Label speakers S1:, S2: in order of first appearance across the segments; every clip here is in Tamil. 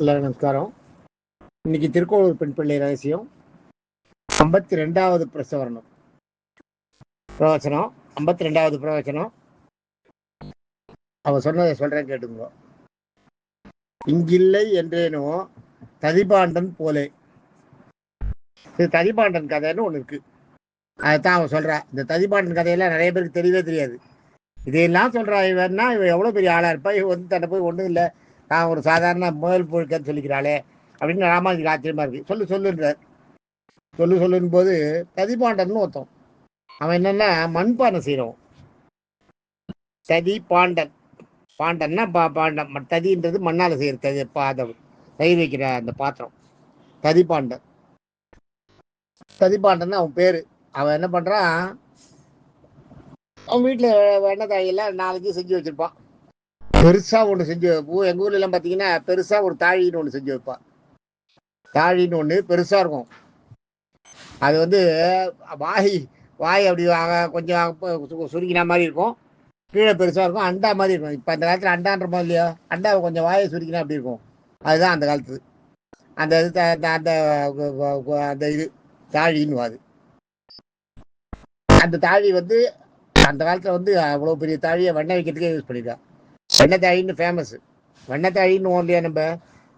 S1: எல்லாரும் நமஸ்காரம். இன்னைக்கு திருக்கோளூர் பெண் பிள்ளை ரகசியம் 52வது பிரசவரணம் பிரவச்சனம். 52வது பிரவச்சனம். அவ சொன்னதை சொல்றேன், கேட்டுங்க. இங்கில்லை என்றேனோ ததிபாண்டன் போலே. இது ததிபாண்டன் கதைன்னு ஒன்று இருக்கு. அதைத்தான் அவன் சொல்றா. இந்த ததிபாண்டன் கதையெல்லாம் நிறைய பேருக்கு தெரியவே தெரியாது. இதையெல்லாம் சொல்றா. இவன்னா இவன் எவ்வளோ பெரிய ஆளா இருப்பா. இவன் வந்து தன்னை போய் ஒன்றும் இல்லை, நான் ஒரு சாதாரண முதல் பொழுக்கன்னு சொல்லிக்கிறாளே அப்படின்னு ராமானுஜுக்கு ஆச்சரியமா இருக்கு. சொல்லுன்றார். சொல்லுன்னு போது ததிபாண்டன்னு ஒருத்தன். அவன் என்னன்னா மண்பானை செய்யறவன். ததி பாண்டன். பாண்டன்னா பாண்டம். ததின்றது மண்ணால செய்யறது. தயிர் வைக்கிற அந்த பாத்திரம் ததிபாண்டன். ததிபாண்டன் அவன் பேரு. அவன் என்ன பண்றான், அவன் வீட்டுல வெண்ணெய் தாழியெல்லாம் 4 செஞ்சு வச்சிருப்பான். பெருசா ஒண்ணு செஞ்சு வைப்போம். எங்க ஊர்ல எல்லாம் பாத்தீங்கன்னா பெருசா ஒரு தாழின்னு ஒண்ணு செஞ்சு வைப்பான். தாழின்னு ஒண்ணு பெருசா இருக்கும். அது வந்து வாய் அப்படி கொஞ்சம் சுருக்கின மாதிரி இருக்கும். கீழே பெருசாக இருக்கும். அண்டா மாதிரி இருக்கும். இப்போ அந்த காலத்தில் அண்டான்ற மாதிரி இல்லையா, அண்டாவை கொஞ்சம் வாயை சுருக்கினா அப்படி இருக்கும். அதுதான் அந்த காலத்து அந்த இது அந்த அந்த இது தாழின்னு. அது அந்த தாழி வந்து அந்த காலத்தில் வந்து அவ்வளோ பெரிய தாழியை வெண்ணெய் வைக்கிறதுக்கே யூஸ் பண்ணியிருக்கான். வெண்ணெய் தாழின்னு ஃபேமஸ். வெண்ணெய் தாழின்னு இல்லையா, நம்ம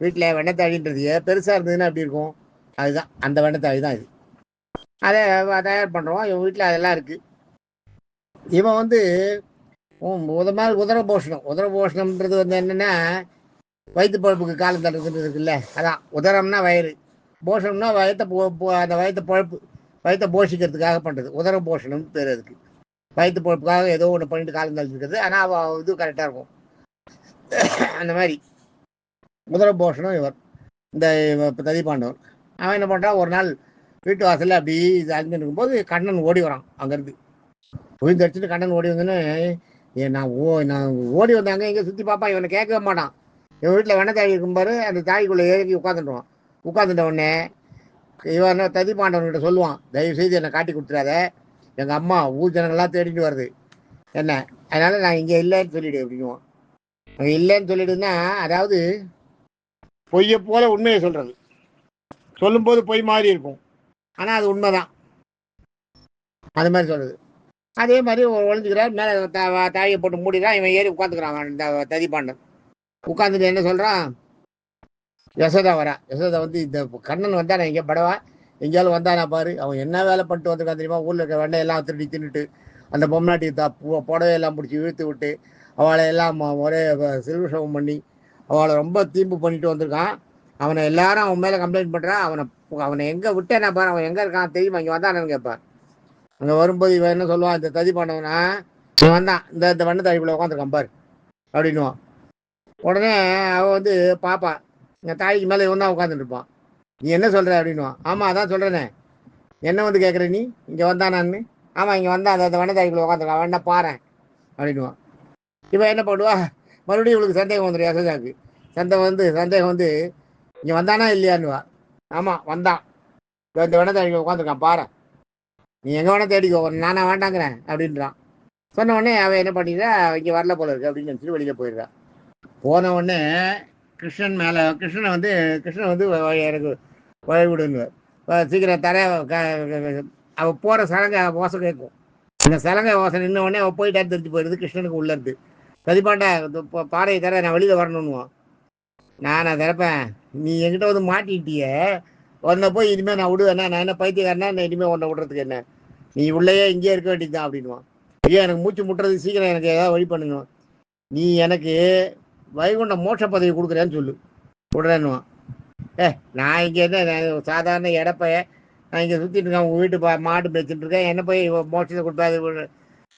S1: வீட்டில் வெண்ணெய் தாழின்றது பெருசாக இருந்ததுன்னா அப்படி இருக்கும். அதுதான் அந்த வெண்ணெய் தாழி தான் இது. அதை தயார் பண்ணுறோம். இவன் வீட்டில் அதெல்லாம் இருக்குது. இவன் வந்து உதரபோஷணம்ன்றது வந்து என்னென்னா வயிற்று பழப்புக்கு காலம் தள்ளுறது இருக்குல்ல, அதான். உதரம்னா வயிறு, போஷணம்னா அந்த வயிற்றை போஷிக்கிறதுக்காக பண்ணுறது. உதரபோஷணம் பேர் அதுக்கு. வயிற்று பழப்புக்காக ஏதோ ஒன்று பண்ணிட்டு காலம் தள்ளிருக்கிறது. ஆனால் இது கரெக்டாக இருக்கும். அந்த மாதிரி உதரபோஷணம் இவர் இந்த ததிபாண்டவர். அவன் என்ன பண்ணுறான், ஒரு நாள் வீட்டு வாசலில் அப்படி அழிஞ்சு இருக்கும்போது கண்ணன் ஓடி வரான். அங்கேருந்து புரிந்து அடிச்சுட்டு கண்ணன் ஓடி வந்தோன்னு நான் ஓடி வந்தாங்க. எங்கே சுற்றி பார்ப்பான். இவனை கேட்கவே மாட்டான். இவன் வீட்டில் வெண்ணெய் தாழி இருக்கும்பாரு. அந்த தாழிக்குள்ளே ஏறி உட்காந்துட்டுவான். உட்காந்துட்ட உடனே இவன் ததிபாண்டவன்கிட்ட சொல்லுவான், தயவு செய்து என்னை காட்டி கொடுத்துறாத, எங்கள் அம்மா ஊர் ஜனங்கள்லாம் தேடிட்டு வருது என்ன, அதனால நான் இங்கே இல்லைன்னு சொல்லிடு அப்படின்னுவான். அங்கே இல்லைன்னு சொல்லிடுன்னா, அதாவது பொய்யை போல உண்மையை சொல்றது. சொல்லும்போது பொய் மாதிரி இருக்கும், ஆனால் அது உண்மைதான். அது மாதிரி சொல்றது. அதே மாதிரி ஒழிஞ்சுக்கிறார். மேலே தாழியை போட்டு மூடிதான். இவன் ஏறி உட்காந்துக்கிறான். இந்த ததிபாண்டன் உட்காந்துட்டு என்ன சொல்றான், யசோதா வரா. யசோதா வந்து இந்த கண்ணன் வந்தானே எங்கே படவா, எங்கேயாலும் வந்தானா பாரு, அவன் என்ன வேலை பண்ணிட்டு வந்திருக்கான் தெரியுமா, ஊரில் இருக்க வெண்ணையெல்லாம் திருடி தின்னுட்டு அந்த பொம்னாட்டி புடவையெல்லாம் பிடிச்சி இழுத்து விட்டு அவளை எல்லாம் ஒரே சிறுஷம் பண்ணி அவளை ரொம்ப தீம்பு பண்ணிட்டு வந்திருக்கான். அவனை எல்லாரும் அவன் மேலே கம்ப்ளைண்ட் பண்ணுறான். அவனை எங்கே விட்டேன்னா பாரு, அவன் எங்கே இருக்கான் தெரியுமா, இங்கே வந்தானு கேட்பான். அங்கே வரும்போது இவன் என்ன சொல்லுவான், இந்த ததிபாண்டவனா இவன் வந்தான், இந்த வெண்ணெய் தாழிக்குள்ள உட்காந்துருக்கான் பாரு அப்படின்னுவான். உடனே அவன் வந்து பாப்பா, இங்கே தாழிக்கு மேலே இவன் தான் உட்காந்துட்டு இருப்பான். நீ என்ன சொல்கிற அப்படின்னுவான். ஆமாம் அதான் சொல்கிறேனே, என்ன வந்து கேட்குற நீ, இங்கே வந்தானான்னு. ஆமாம் இங்கே வந்தான், அந்த வெண்ணெய் தாழிக்குள்ள உட்காந்துருக்கான், வேணா பாரு அப்படின்னுவான். இவன் என்ன பண்ணுவா, மறுபடியும் இவளுக்கு சந்தேகம் வந்துடும். யசோதாக்கு சந்தேகம் வந்து இங்கே வந்தானா இல்லையான்னுவா. ஆமாம் வந்தான், இந்த வெண்ணெய் தாழிக்குள்ள உட்காந்துருக்கான் பாரு, நீ எங்கே வேணா தேடிக்கோ, நானா வேண்டாங்கிறேன் அப்படின்றான். சொன்ன உடனே அவன் என்ன பண்ணிடுறா, இங்கே வரல போல இருக்கு அப்படின்னு நினச்சிட்டு வெளியில் போயிடுறான். போன உடனே கிருஷ்ணனை வந்து எனக்கு வழிவிடுன்னு சீக்கிரம் அவள் போகிற சலங்கை ஓசை கேட்கும். அந்த சலங்கை ஓசை நின்ன உடனே அவள் போயிட்டா தெரிஞ்சு போயிடுது கிருஷ்ணனுக்கு உள்ள இருந்து. கதிப்பாண்டா பாறையை தர, நான் வெளியில் வரணுன்னுவான். நான் திறப்பேன், நீ என்கிட்ட வந்து மாட்டிட்டிய, உன்னை போய் இனிமேல் நான் விடுவேன்னா, நான் என்ன பைத்தியக்காரனா, நான் இனிமேல் உன்னை விடுறதுக்கு என்ன, நீ உள்ளேயே இங்கேயே இருக்க வேண்டியதுதான் அப்படின்வான். ஐயா எனக்கு மூச்சு முட்டுறது, சீக்கிரம் எனக்கு ஏதாவது வழி பண்ணுங்க, நீ எனக்கு வைகுண்ட மோட்ச பதவி கொடுக்குறேன்னு சொல்லு விடுறேன்னுவான். நான் இங்கே என்ன சாதாரண இடப்பைய, நான் இங்கே சுற்றிட்டு இருக்கேன், உங்கள் வீட்டு மாட்டு பேச்சுட்டு இருக்கேன், என்ன போய் மோட்சத்தை கொடுப்பாது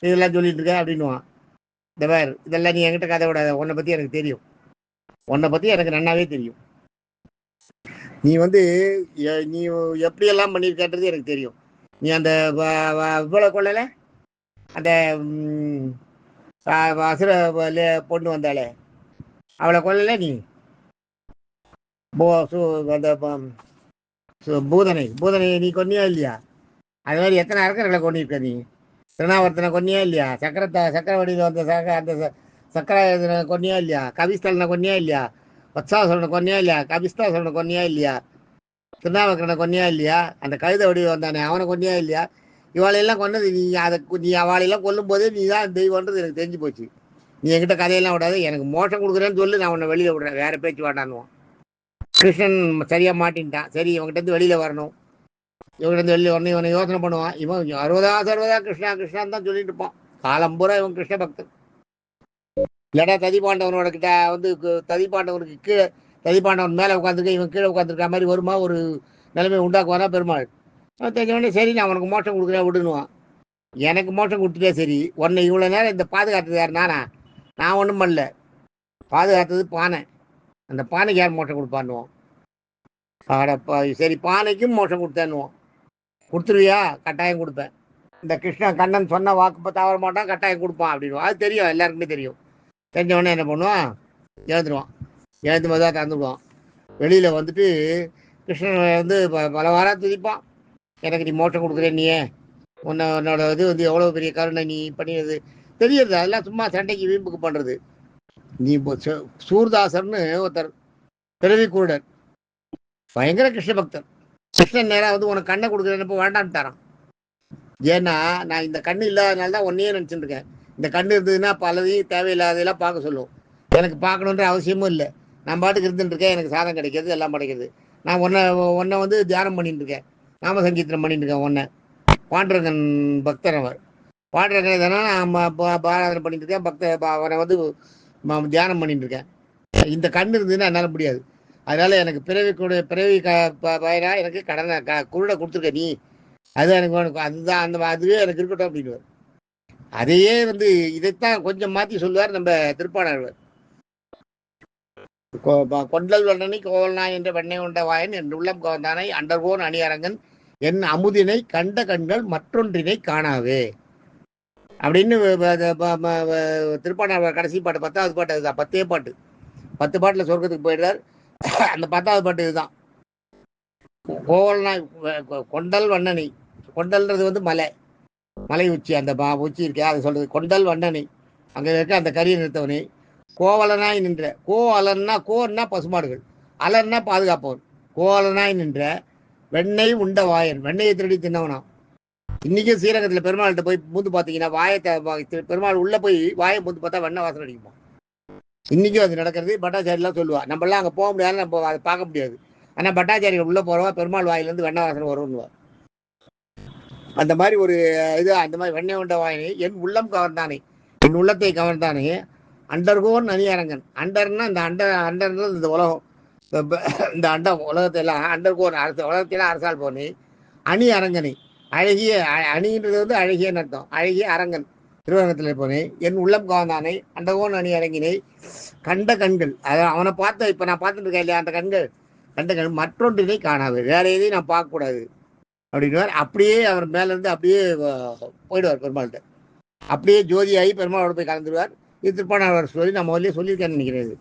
S1: இதெல்லாம் சொல்லிட்டு இருக்கேன் அப்படின்னுவான். இந்த பேர் இதெல்லாம் நீ என்கிட்ட கதை விடாத, உன்னை பற்றி எனக்கு தெரியும், உன்னை பற்றி எனக்கு நல்லாவே தெரியும், நீ வந்து நீ எப்படியெல்லாம் பண்ணியிருக்கன்றது எனக்கு தெரியும். நீ அந்த இவ்வளோ கொள்ளல, அந்த அசுர பொண்ணு வந்தாலே அவளை கொள்ளல நீ, அந்த பூதனை நீ கொன்னியா இல்லையா, அது மாதிரி எத்தனை அரக்கர்களை கொண்டிருக்க நீ, திருநாவர்த்தனை கொன்னியா இல்லையா, சக்கரவடியில் வந்த அந்த சக்கர கொன்னியா இல்லையா, கவிஸ்தலனை கொன்னியா இல்லையா, வத்சாசுரனை கொன்னியா இல்லையா? கபிஸ்தாசுரனை கொன்னியா இல்லையா? திருநாவுக்கரனை கொன்னியா இல்லையா? அந்த கழுத வடி வந்தானே அவனை கொன்னியா இல்லையா? இவாளையெல்லாம் கொன்னது நீ. அதை நீ அவளையெல்லாம் கொல்லும் போதே நீ தான் தெய்வன்றது எனக்கு தெரிஞ்சு போச்சு. நீ என்கிட்ட கதையெல்லாம் விடாது. எனக்கு மோசம் கொடுக்குறேன்னு சொல்லி நான் உன்னை வெளியில் விடுறேன். வேற பேச்சு வாட்டானுவான். கிருஷ்ணன் சரியாக மாட்டின்ட்டான். சரி இவங்கிட்ட வெளியில் வரணும். இவங்கிட்ட வெளியில் வரணும். இவனை யோசனை பண்ணுவான். இவன் சர்வதா கிருஷ்ணா கிருஷ்ணான்னு தான் சொல்லிட்டு இருப்பான் காலம் பூரா. இவன் கிருஷ்ண பக்தன். இல்லடா ததிபாண்டவனோட கிட்ட வந்து ததிபாண்டவனுக்கு கீழே, ததிபாண்டவன் மேலே உட்காந்துருக்க இவன் கீழே உட்காந்துருக்க மாதிரி வருமா ஒரு நிலைமை உண்டாக்குவானா பெருமாள். தெரிஞ்சவொடனே சரி நான் உனக்கு மோட்சம் கொடுக்குறேன் விடுனுவான். எனக்கு மோட்சம் கொடுத்துட்டே சரி. உன்னை இவ்வளோ நேரம் இந்த பாதுகாத்தது யார்? நானா? நான் ஒன்றும் பண்ணல. பாதுகாத்தது பானை. அந்த பானைக்கு யார் மோட்சம் கொடுப்பான்னுவோம். ஆடப்பா சரி பானைக்கும் மோட்சம் கொடுத்தேன்னுவோம். கொடுத்துருவியா? கட்டாயம் கொடுப்பேன். இந்த கிருஷ்ணன் கண்ணன் சொன்ன வாக்கு தவற மாட்டான், கட்டாயம் கொடுப்பான் அப்படின்வான். அது தெரியும், எல்லாருக்குமே தெரியும். தெரிஞ்சவொடனே என்ன பண்ணுவான்? எழுந்துருவான். எழுந்து மதா தந்துடுவான். வெளியில் வந்துட்டு கிருஷ்ணன் வந்து பல வாரம் துதிப்பான். எனக்கு நீ மோட்சம் கொடுக்குறேன், நீயே உன்னோட இது வந்து எவ்வளோ பெரிய கருணை நீ பண்ணிடுது தெரியுது. அதெல்லாம் சும்மா சண்டைக்கு வீம்புக்கு பண்ணுறது. நீ சூர்தாசர்னு ஒருத்தர் பிறவி குருடர், பயங்கர கிருஷ்ண பக்தர். கிருஷ்ணன் நேரம் வந்து உனக்கு கண்ணை கொடுக்குறேன்னு வேண்டான்னு தரான். ஏன்னா நான் இந்த கண்ணு இல்லாதனால தான் ஒன்னையே நினச்சிட்டு இருக்கேன். இந்த கண்ணு இருந்ததுன்னா பலதையும் தேவையில்லாததெல்லாம் பார்க்க சொல்லும். எனக்கு பார்க்கணுன்ற அவசியமும் இல்லை. நான் பாட்டுக்கு இருந்துட்டு இருக்கேன். எனக்கு சாதம் கிடைக்கிறது, எல்லாம் கிடைக்கிறது. நான் ஒன்றை வந்து தியானம் பண்ணிட்டு இருக்கேன், நாம சங்கீர்த்தனம் பண்ணிட்டு இருக்கேன். ஒன்றை பாண்டரங்கன் பக்தர் அவர். பாண்டரங்கன் இதனால் நான் பாராதனை பண்ணிட்டு இருக்கேன். அவனை வந்து தியானம் பண்ணிட்டு இருக்கேன். இந்த கண்ணு இருந்ததுன்னா என்னால் முடியாது. அதனால எனக்கு பிறவி பயனா எனக்கு கடனை குருடை கொடுத்துருக்க நீ. அது எனக்கு அதுதான் அதுவே எனக்கு இருக்கட்டும் அப்படின்னு. அதையே வந்து இதைத்தான் கொஞ்சம் மாற்றி சொல்லுவார் நம்ம திருப்பாணர். கொண்டல் வண்ணனை கோவல்நாய் என்ற வெண்ணை உண்ட வாயன் என் உள்ளம் கவர்ந்தானை அண்டர்கோன் அணியரங்கன் என் அமுதினை கண்ட கண்கள் மற்றொன்றினை காணாவே அப்படின்னு திருப்பாணர் கடைசி பாட்டு 10வது பாட்டு. அதுதான் 10 பாட்டு. 10 பாட்டில் சொர்க்கத்துக்கு போயிடுறார். அந்த 10வது பாட்டு இதுதான். கோவல்நாய் கொண்டல் வண்ணனை. கொண்டல்ன்றது வந்து மலை உச்சி. அந்த உச்சி இருக்கே அதை சொல்றது கொண்டல் வண்ணனை. அங்கே இருக்க அந்த கரியை நிறுத்தவனே. கோவலனாய் நின்ற. கோன்னா பசுமாடுகள், அலன்னா பாதுகாப்பவன். கோவலனாய் நின்ற வெண்ணெய் உண்ட வாயன். வெண்ணெயை திருடி தின்னவனாம். இன்னைக்கும் ஸ்ரீரங்கத்தில் பெருமாள்கிட்ட போய் மூந்து பார்த்தீங்கன்னா பெருமாள் உள்ள போய் வாயை மூந்து பார்த்தா வெண்ணெய் வாசனை அடிக்குமா. இன்னைக்கும் அது நடக்கிறது. பட்டாச்சாரியெல்லாம் சொல்லுவா. நம்மளாம் அங்கே போக முடியாது, நம்ம அதை பார்க்க முடியாது. ஆனால் பட்டாச்சாரிகள் உள்ள போறவா பெருமாள் வாயிலேருந்து வெண்ணெய் வாசனை வரும்னுவா. அந்த மாதிரி ஒரு இது. அந்த மாதிரி வெண்ணெய் உண்ட வாயனை என் உள்ளம் கவர்ந்தானே, என் உள்ளத்தை கவர்ந்தானே. அண்டர்கோன் அணியரங்கன். அண்டர்னா இந்த அண்டர்ன்றது இந்த உலகம். இந்த உலகத்தை எல்லாம் அண்டர்கோன் உலகத்தையெல்லாம் அரசால் போனே. அணி அரங்கனை. அழகிய அணின்றது வந்து அழகியன்னு அர்த்தம். அழகிய அரங்கன் திருவரங்கத்தில் போனேன். என் உள்ளம் கவர்ந்தானே அண்டர்கோன் அணி அரங்கினை கண்ட கண்கள். அதான் அவனை பார்த்த இப்போ நான் பார்த்துட்டு இருக்கேன் இல்லையா, அந்த கண்கள் கண்ட கண் மற்றொன்றினை காணாது. வேற எதையும் நான் பார்க்கக்கூடாது அப்படின்னுவார். அப்படியே அவர் மேலேருந்து அப்படியே போயிடுவார் பெருமாள்கிட்ட. அப்படியே ஜோதியாகி பெருமாளோட போய் கலந்துடுவார். இது திருப்பாணர் ஸ்டோரி. நான் முதல்ல சொல்லியிருக்கேன்னு நினைக்கிறது.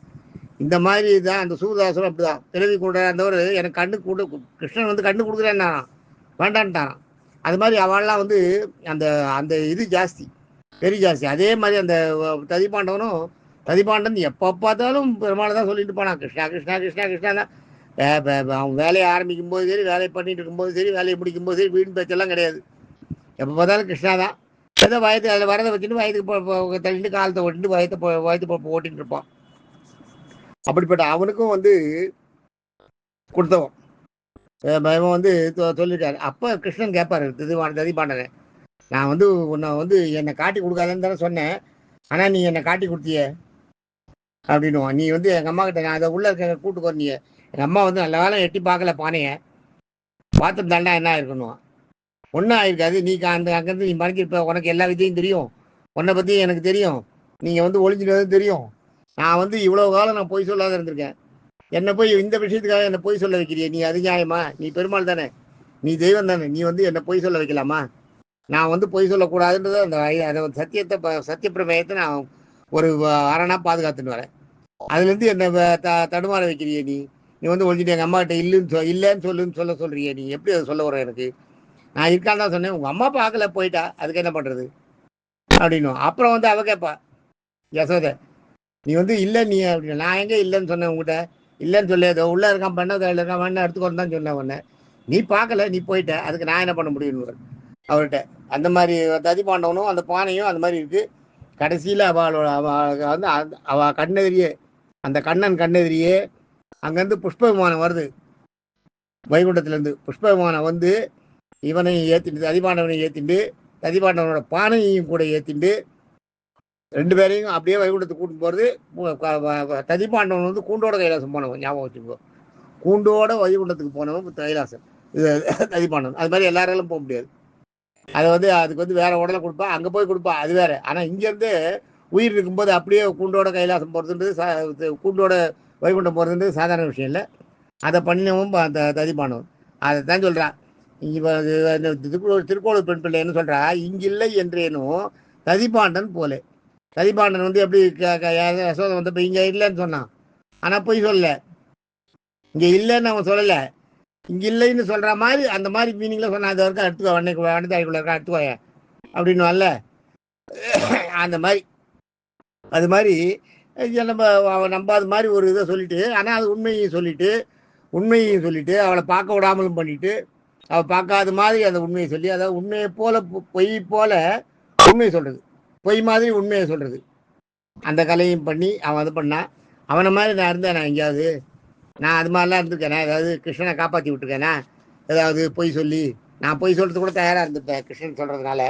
S1: இந்த மாதிரி தான் அந்த சூர்தாசரும் அப்படிதான். பிறவி கூட இருந்தவர் எனக்கு கண்ணு கூட கிருஷ்ணன் வந்து கண்ணு கொடுக்குறேன்னா வேண்டான்ட்டான். அது மாதிரி அவள்லாம் வந்து அந்த அந்த இது ஜாஸ்தி, பெரிய ஜாஸ்தி. அதே மாதிரி அந்த ததிபாண்டன் எப்போ பார்த்தாலும் பெருமாளை தான் சொல்லிட்டு போனான். கிருஷ்ணா கிருஷ்ணா கிருஷ்ணா கிருஷ்ணா தான். அவன் வேலையை ஆரம்பிக்கும் போது சரி, வேலையை பண்ணிட்டு இருக்கும்போது சரி, வேலையை முடிக்கும் போது சரி, வீடு பேச்செல்லாம் கிடையாது. எப்போ பார்த்தாலும் கிருஷ்ணா தான். ஏதோ வயது அதில் வரதை வச்சுட்டு வயதுக்கு தள்ளிட்டு காலத்தை ஓட்டிட்டு வயது ஓட்டிட்டு இருப்பான். அப்படிப்பட்ட அவனுக்கும் வந்து கொடுத்தவன் பயமா வந்து சொல்லியிருக்காரு. அப்போ கிருஷ்ணன் கேட்பாரு ததிபாண்டனை, நான் வந்து உன்னை வந்து என்னை காட்டி கொடுக்காதன்னு தானே சொன்னேன், ஆனால் நீ என்னை காட்டி கொடுத்திய அப்படின்னுவான். நீ வந்து எங்கள் அம்மா கிட்ட நான் அதை உள்ள இருக்க கூட்டு போறீங்க. எங்கள் அம்மா வந்து நல்ல காலம் எட்டி பார்க்கல பானையை, பார்த்து தாண்டா என்ன இருக்கணும். ஒன்றும் ஆயிருக்காது. நீ அங்கேருந்து நீ மறைஞ்சிருப்ப. உனக்கு எல்லா விதையும் தெரியும், உன்னை பற்றியும் எனக்கு தெரியும். நீங்கள் வந்து ஒளிஞ்சிட்டு தெரியும். நான் வந்து இவ்வளோ காலம் நான் பொய் சொல்லாத இருந்திருக்கேன். என்னை போய் இந்த விஷயத்துக்காக என்னை பொய் சொல்ல வைக்கிறிய நீ? அது நியாயமா? நீ பெருமாள் தானே, நீ தெய்வம் தானே, நீ வந்து என்னை பொய் சொல்ல வைக்கலாமா? நான் வந்து பொய் சொல்லக்கூடாதுன்றது அந்த சத்தியப்பிரமேயத்தை நான் ஒரு அரணா பாதுகாத்துன்னு வரேன். அதுலேருந்து என்னை தடுமாற வைக்கிறிய நீ? நீ வந்து ஒழிஞ்சிட்டு எங்கள் அம்மா கிட்ட இல்லைன்னு சொல்லுன்னு சொல்றிய நீ? எப்படி அதை சொல்ல வர? எனக்கு நான் இருக்கான்னு தான் சொன்னேன். உங்கள் அம்மா பார்க்கல போயிட்டா, அதுக்கு என்ன பண்ணுறது அப்படின்னும். அப்புறம் வந்து அவ கேட்பா யசோதை, நீ வந்து இல்லை நீ அப்படின்னு. நான் எங்கே இல்லைன்னு சொன்னேன் உங்ககிட்ட? இல்லைன்னு சொல்லி ஏதோ உள்ளே இருக்கான் பண்ண இருக்கான் பண்ண எடுத்துக்கொண்டு தான் சொன்னேன் உடனே. நீ பார்க்கல, நீ போயிட்ட, அதுக்கு நான் என்ன பண்ண முடியும்னு அவர்கிட்ட. அந்த மாதிரி ததிபாண்டவனும் அந்த பானையும் அந்த மாதிரி இருக்குது. கடைசியில் அவளோட வந்து அவள் கண்ணெதிரியே, அந்த கண்ணன் கண்ணெதிரியே அங்கேருந்து புஷ்ப விமானம் வருது. வைகுண்டத்துலேருந்து புஷ்ப விமானம் வந்து இவனை ஏற்றிட்டு, ததிபாண்டவனை ஏற்றிட்டு, ததிபாண்டவனோட பானையையும் கூட ஏற்றிட்டு 2 பேரையும் அப்படியே வைகுண்டத்துக்கு கூட்டிட்டு போகிறது. ததிபாண்டவன் வந்து கூண்டோட கைலாசம் போனவன், ஞாபகம் வச்சுக்கோ. கூண்டோட வைகுண்டத்துக்கு போனவன் கைலாசம். இது ததிபாண்டவன். அது மாதிரி எல்லாராலும் போக முடியாது. அதை வந்து அதுக்கு வந்து வேற உடலை கொடுப்பா, அங்கே போய் கொடுப்பா, அது வேற. ஆனால் இங்கேருந்து உயிர் இருக்கும்போது அப்படியே கூண்டோட கைலாசம் போகிறதுன்றது, கூண்டோட வைகுண்டம் போகிறதுன்றது சாதாரண விஷயம் இல்லை. அதை பண்ணினவும் அந்த ததிபாண்டவன். அதை தான் சொல்கிறான். திருக்கோளூர் பெண் பிள்ளை என்ன சொல்கிறா, இங்கில்லை என்றேனும் ததிபாண்டன் போலே. ததிபாண்டன் வந்து எப்படி யசோதை வந்து இப்போ இங்கே இல்லைன்னு சொன்னான், ஆனால் போய் சொல்லல. இங்கே இல்லைன்னு அவன் சொல்லலை, இங்கே இல்லைன்னு சொல்கிற மாதிரி அந்த மாதிரி மீனிங்கில் சொன்னான். அது வரைக்கும் எடுத்துக்கோ, வண்ணத்தாய்க்குள்ள இருக்கா எடுத்துக்கோய அப்படின்னு வரல. அந்த மாதிரி அது மாதிரி நம்ம நம்பாத மாதிரி ஒரு இதை சொல்லிட்டு, ஆனால் அது உண்மையையும் சொல்லிட்டு அவளை பார்க்க விடாமலும் பண்ணிட்டு, அவள் பார்க்காத மாதிரி அந்த உண்மையை சொல்லி, அதாவது உண்மையை போல பொய் போல உண்மையை சொல்கிறது, பொய் மாதிரி உண்மையை சொல்கிறது, அந்த கலையும் பண்ணி அவன் அது பண்ணான். அவனை மாதிரி நான் இருந்தேன், நான் எங்கேயாவது நான் அது மாதிரிலாம் இருந்திருக்கேனா? ஏதாவது கிருஷ்ணனை காப்பாற்றி விட்டுருக்கேனா? ஏதாவது பொய் சொல்லி நான் பொய் சொல்கிறது கூட தயாராக இருந்துட்டேன் கிருஷ்ணன் சொல்கிறதுனால.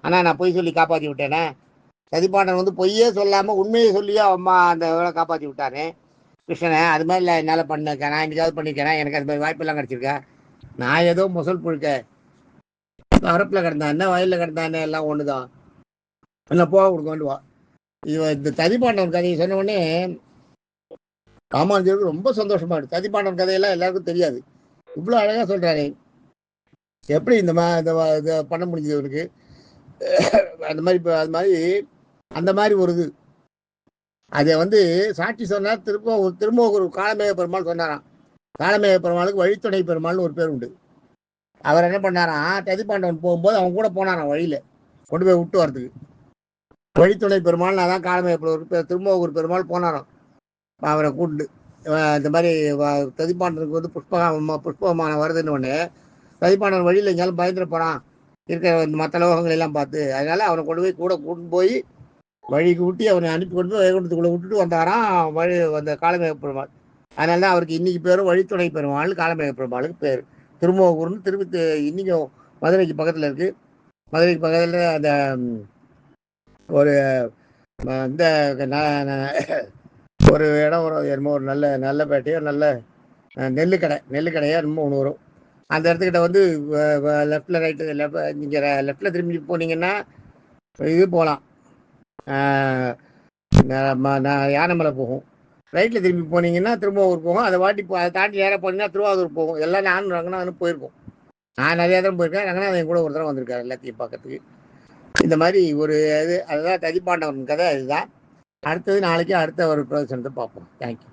S1: ஆனால் நான் பொய் சொல்லி காப்பாற்றி விட்டேனே. ததிபாண்டன் வந்து பொய்யே சொல்லாமல் உண்மையை சொல்லியோ அம்மா அந்த வேலை காப்பாற்றி விட்டானே கிருஷ்ணனை. அது மாதிரி இல்லை என்னால் பண்ணிருக்கேன், நான் இன்றைக்காவது பண்ணியிருக்கேன், எனக்கு அது மாதிரி வாய்ப்பெல்லாம் கிடச்சிருக்கேன். நான் ஏதோ முசல் புழுக்க வரப்பில் கிடந்தான் என்ன, வயலில் கிடந்தான் என்ன, எல்லாம் ஒன்று தான், எல்லாம் போக கொடுக்க வேண்டுவா. இந்த ததிபாண்டவன் கதையை சொன்ன உடனே ராமானுஜருக்கு ரொம்ப சந்தோஷமா இருக்கு. ததிபாண்டவன் கதையெல்லாம் எல்லாருக்கும் தெரியாது, இவ்வளோ அழகாக சொல்கிறாரு. எப்படி இந்த இதை பண்ண முடிஞ்சது அவருக்கு? அந்த மாதிரி இப்போ அந்த மாதிரி ஒரு இது அதை வந்து சாட்சி சொன்னார். திரும்ப ஒரு காலமேக பெருமாள் சொன்னாராம். காலமேக பெருமாளுக்கு வழித்துணை பெருமாள்னு ஒரு பேர் உண்டு. அவர் என்ன பண்ணாராம், ததிபாண்டவன் போகும்போது அவங்க கூட போனாராம், வழியில் கொண்டு போய் விட்டு வரதுக்கு. வழித்துணை பெருமாள் அதான் காலமேக திருமோகூர் பெருமாள் போனாராம் அவரை கூண்டு. இந்த மாதிரி ததிபாண்டனுக்கு வந்து புஷ்பமானம் வருதுன்னு ஒன்று. ததிபாண்டன் வழியில் எங்கேயாலும் பயந்துட போகிறான் இருக்கிற மற்ற லோகங்கள் எல்லாம் பார்த்து, அதனால அவனை கொண்டு போய் கூட்டு போய் வழிக்கு விட்டி அவனை அனுப்பி கொண்டு போய் வைகுண்டத்துக்குள்ளே விட்டுட்டு வந்தாராம் வழி அந்த காலமேக பெருமாள். அதனால தான் அவருக்கு இன்னைக்கு பேரும் வழித்துணை பெருமாள், காலமேக பெருமாளுக்கு பேர். திருமோகூர்னு திருப்பி இன்னைக்கும் மதுரைக்கு பக்கத்தில் இருக்குது. மதுரைக்கு பக்கத்தில் அந்த ஒரு இந்த ஒரு இடம் வரும், என்னமோ ஒரு நல்ல பேட்டையோ நல்ல நெல்லுக்கடையோ என்னமோ ஒன்று வரும். அந்த இடத்துக்கிட்ட வந்து லெஃப்டில் ரைட்டு நீங்கள் லெஃப்டில் திரும்பி போனீங்கன்னா இது போகலாம், யானைமலை போகும். ரைட்டில் திரும்பி போனீங்கன்னா திருவாரூர் போகும். அதை தாண்டி நேராக போனீங்கன்னா திருவாரூர் போகும். எல்லாம் நானும் ரங்கநாதனும் போயிருக்கோம். நான் நிறையா தரம் போயிருக்கேன், ரங்கநாதன் கூட ஒரு தரம் வந்திருக்காரு எல்லாத்தையும் பார்க்கறதுக்கு. இந்த மாதிரி ஒரு அதுதான் ததிபாண்டவன் கதை. இதுதான் அடுத்தது. நாளைக்கு அடுத்த ஒரு பிரதர்சனத்தை பார்ப்போம். தேங்க்யூ.